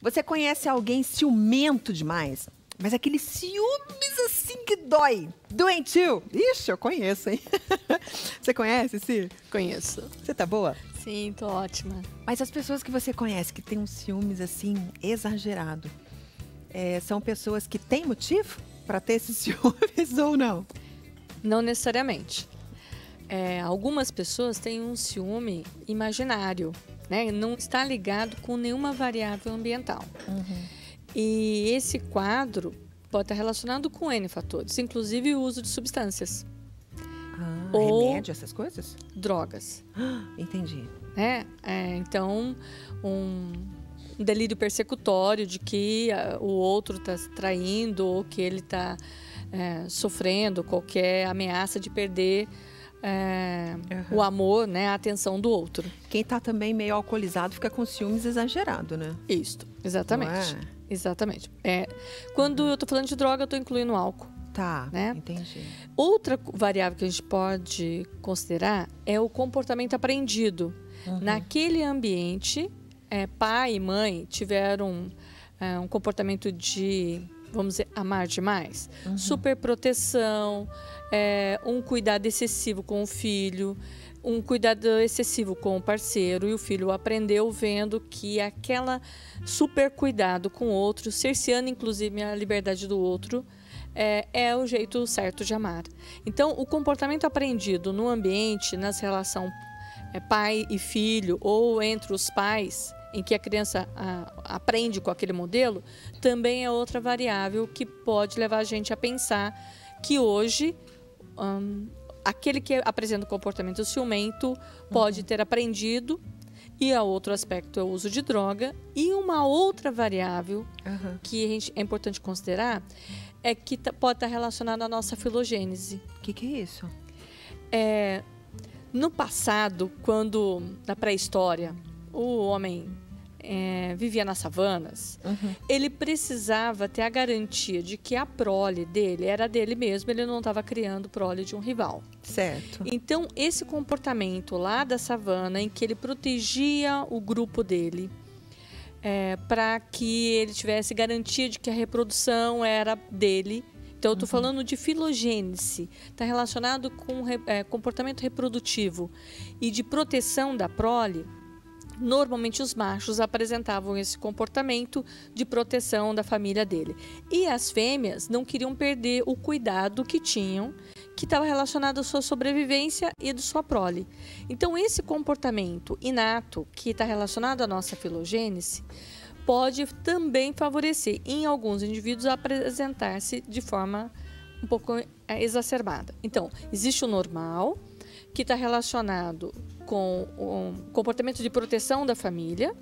Você conhece alguém ciumento demais? Mas aquele ciúmes assim que dói. Doentio. Ixi, eu conheço, hein? Você conhece, Ci? Conheço. Você tá boa? Sim, tô ótima. Mas as pessoas que você conhece que têm um ciúmes assim exagerado, são pessoas que têm motivo para ter esses ciúmes ou não? Não necessariamente. Algumas pessoas têm um ciúme imaginário, né? Não está ligado com nenhuma variável ambiental. E esse quadro pode estar relacionado com N fatores, inclusive o uso de substâncias. Ou remédio, essas coisas? drogas. Entendi. Né? Então, um delírio persecutório de que o outro está traindo ou que ele está sofrendo qualquer ameaça de perder o amor, né, a atenção do outro. Quem tá também meio alcoolizado fica com ciúmes exagerado, né? Isso, exatamente. Não é? Exatamente. Quando eu estou falando de droga, eu estou incluindo álcool. Tá, né? entendi. Outra variável que a gente pode considerar é o comportamento aprendido. Naquele ambiente, pai e mãe tiveram um comportamento de, vamos dizer, amar demais. Superproteção, um cuidado excessivo com o filho, um cuidado excessivo com o parceiro, e o filho aprendeu vendo que aquela super cuidado com o outro, cerceando inclusive a liberdade do outro, é o jeito certo de amar. Então, o comportamento aprendido no ambiente, nas relações pai e filho, ou entre os pais, em que a criança aprende com aquele modelo, também é outra variável que pode levar a gente a pensar que hoje aquele que apresenta o comportamento ciumento pode ter aprendido. E a outro aspecto é o uso de droga. E uma outra variável que é importante considerar é que pode estar relacionada à nossa filogênese. O que é isso? No passado, quando na pré-história o homem vivia nas savanas, ele precisava ter a garantia de que a prole dele era dele mesmo, ele não estava criando prole de um rival. Certo. Então, esse comportamento lá da savana, em que ele protegia o grupo dele, para que ele tivesse garantia de que a reprodução era dele. Então, eu estou falando de filogênese, está relacionado com comportamento reprodutivo e de proteção da prole. Normalmente os machos apresentavam esse comportamento de proteção da família dele. E as fêmeas não queriam perder o cuidado que tinham, que estava relacionado à sua sobrevivência e da sua prole. Então, esse comportamento inato, que está relacionado à nossa filogênese, pode também favorecer em alguns indivíduos a apresentar-se de forma um pouco exacerbada. Então, existe o normal, que está relacionado com o comportamento de proteção da família,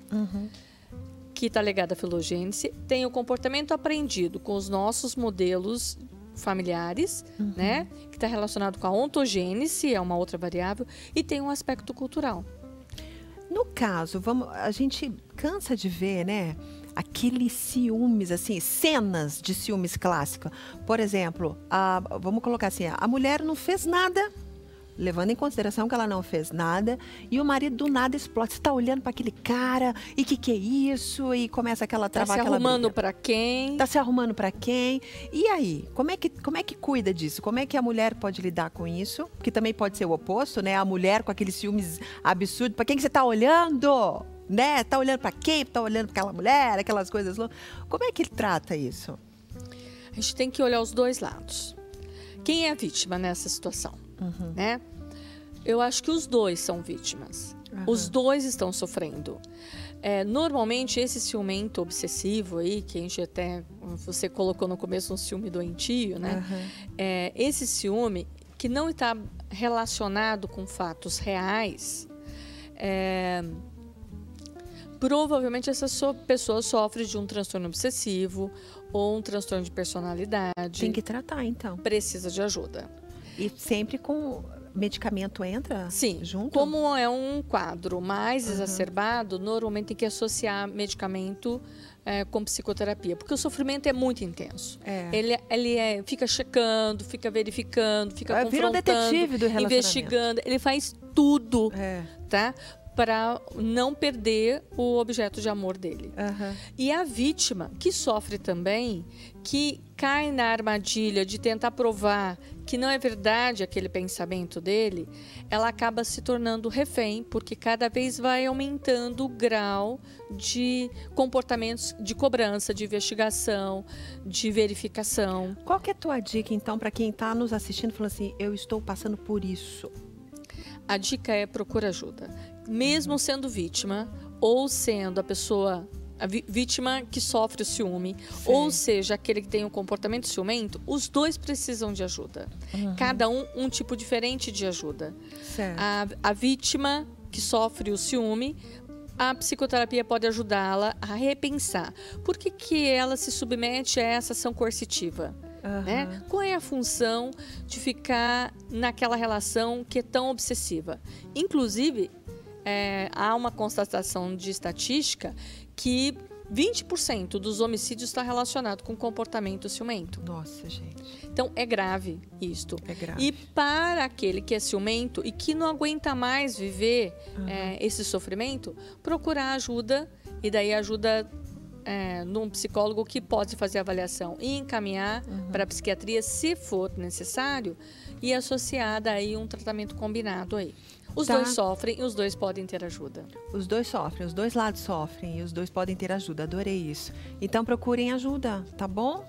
que está ligado à filogênese. Tem o comportamento aprendido com os nossos modelos familiares, né? Que está relacionado com a ontogênese, é uma outra variável, e tem um aspecto cultural. No caso, a gente cansa de ver, né? Aqueles ciúmes, assim, cenas de ciúmes clássica. Por exemplo, vamos colocar assim, a mulher não fez nada, levando em consideração que ela não fez nada, e o marido do nada explode. Você está olhando para aquele cara, e que é isso? E começa aquela travar aquela briga. Tá se arrumando para quem? Tá se arrumando para quem? E aí, como é que cuida disso? Como é que a mulher pode lidar com isso? Que também pode ser o oposto, né? A mulher com aqueles ciúmes absurdos. Para quem que você tá olhando? Né? Tá olhando para quem? Tá olhando para aquela mulher, aquelas coisas loucas. Como é que ele trata isso? A gente tem que olhar os dois lados. Quem é a vítima nessa situação? Né? Eu acho que os dois são vítimas. Os dois estão sofrendo. Normalmente, esse ciumento obsessivo aí, que a gente até, você colocou no começo um ciúme doentio, né? Esse ciúme que não está relacionado com fatos reais, provavelmente essa pessoa sofre de um transtorno obsessivo ou um transtorno de personalidade. Tem que tratar, então. Precisa de ajuda. E sempre com medicamento entra Sim, junto? Como é um quadro mais exacerbado, normalmente tem que associar medicamento com psicoterapia, porque o sofrimento é muito intenso. Ele fica checando, fica verificando, fica confrontando, vira um detetive do relacionamento. investigando, ele faz tudo, tá? para não perder o objeto de amor dele. Aham. E a vítima, que sofre também, que cai na armadilha de tentar provar que não é verdade aquele pensamento dele, ela acaba se tornando refém, porque cada vez vai aumentando o grau de comportamentos de cobrança, de investigação, de verificação. Qual que é a tua dica, então, para quem está nos assistindo e falando assim, eu estou passando por isso? A dica é procura ajuda. Mesmo sendo vítima, ou sendo a pessoa, vítima que sofre o ciúme, Sim. ou seja, aquele que tem um comportamento ciumento, os dois precisam de ajuda. Cada um tipo diferente de ajuda. Certo. A vítima que sofre o ciúme, a psicoterapia pode ajudá-la a repensar. Por que ela se submete a essa ação coercitiva? Né? Qual é a função de ficar naquela relação que é tão obsessiva? Inclusive, há uma constatação de estatística que 20% dos homicídios está relacionado com comportamento ciumento. Nossa, gente. Então, é grave isto. É grave. E para aquele que é ciumento e que não aguenta mais viver esse sofrimento, procurar ajuda, e daí ajuda num psicólogo que pode fazer a avaliação e encaminhar para a psiquiatria, se for necessário, e associada aí um tratamento combinado aí. Os dois sofrem e os dois podem ter ajuda. Os dois sofrem, os dois lados sofrem e os dois podem ter ajuda. Adorei isso. Então procurem ajuda, tá bom?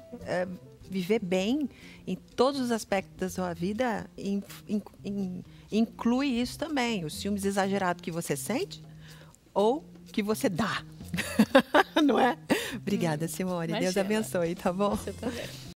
Viver bem em todos os aspectos da sua vida inclui isso também. Os ciúmes exagerados que você sente ou que você dá. Não é? Obrigada, Simone. Imagina. Deus abençoe, tá bom? Você também.